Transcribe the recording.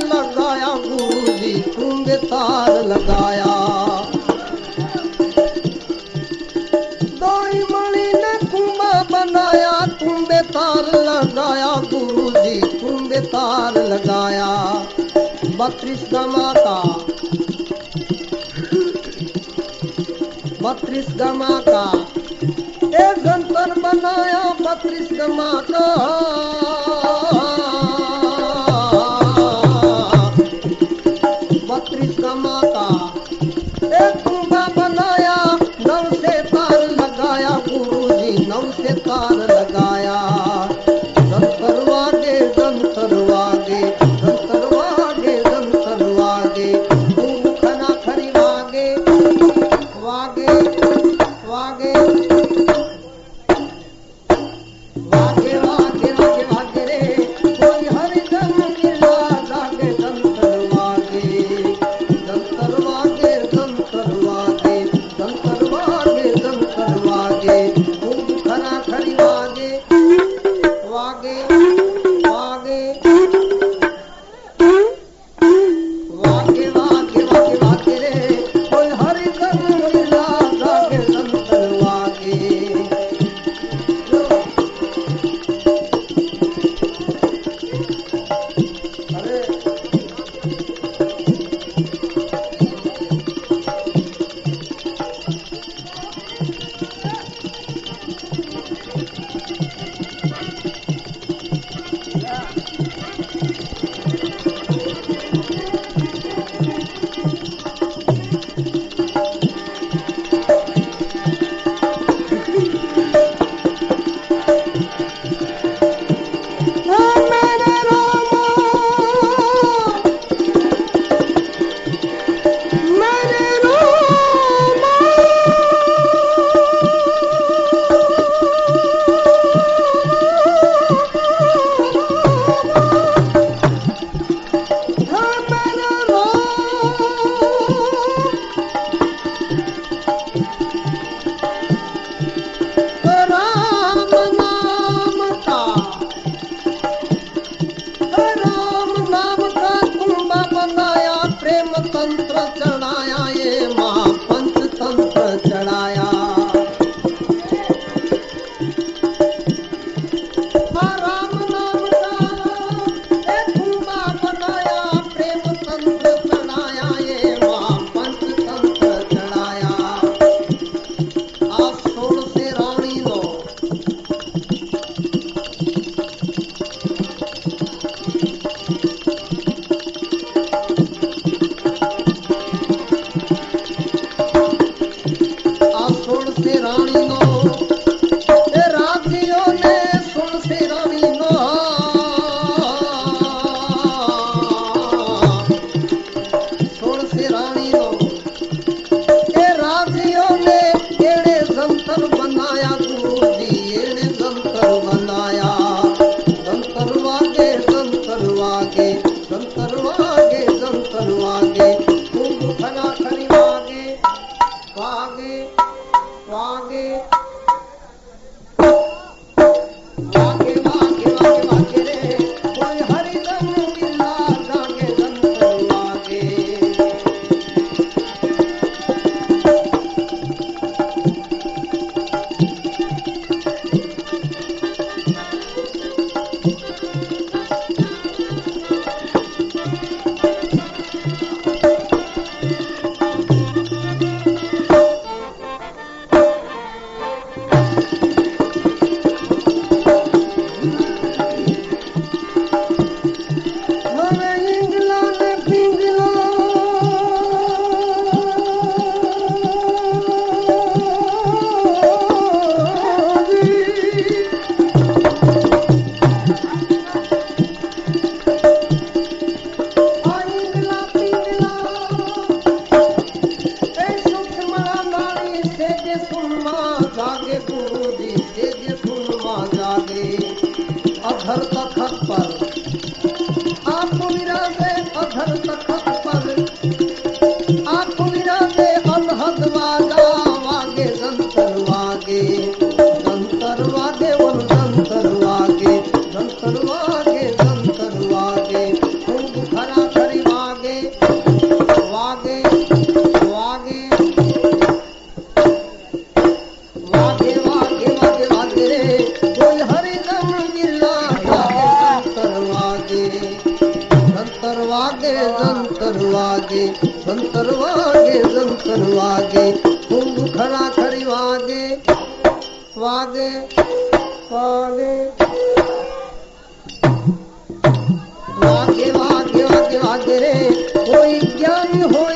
लगाया गुरुजी तुम बेतार लगाया। दाई मणि ने कुंभा बनाया तुम बेतार लगाया गुरुजी तुम बेतार लगाया। 32 गमा का 32 गमा का एक जंतर बनाया 32 गमा का। 32 गमा का एक कुंभा बनाया 9 से तार लगाया गुरुजी 9 से तार लगाया। जंतर वागे जंतर वागे जंतर वागे जंतर वागे खूब खना खरी वागे वागे वागे वागे वागे वागे वागे रे कोई हरि जन मिला जागे जंतर वागे जंतर वागे जंतर वागे जंतर वागे जंतर वागे खूब खना खरी वागे वागे वागे वागे वागे वागे वागे रे कोई हरि जन मिला जागे जंतर वागे। अरे तंत्र चढ़ाया ये माँ पंचतंत्र चढ़ाया। राम नाम का एक कुंभा बनाया प्रेम तंत्र चढ़ाया ये माँ पंचतंत्र चढ़ाया। आज 16 से रानी लो बनाया गुरुजी एने जंतर बनाया। जंतर वागे जंतर वागे जंतर वागे जंतर वागे खूब खना खरी वागे वागे वागे वागे वागे वागे वागे रे कोई हरि जन मिला जागे जंतर वागे। जागे गुरुजी तेज सुनमा जागे अधर तखत पर आप विराजे अधर तखत पर आप विराजे अनहद वागा वागे जंतर वागे जंतर वागे वन जंतर वागे जंतर वागे जंतर वागे खूब खरा जंतर वागे जंतर वागे जंतर वागे जंतर वागे कुंभ खरा खरी वागे वागे वागे वागे वागे वागे वागे रे कोई ज्ञानी हो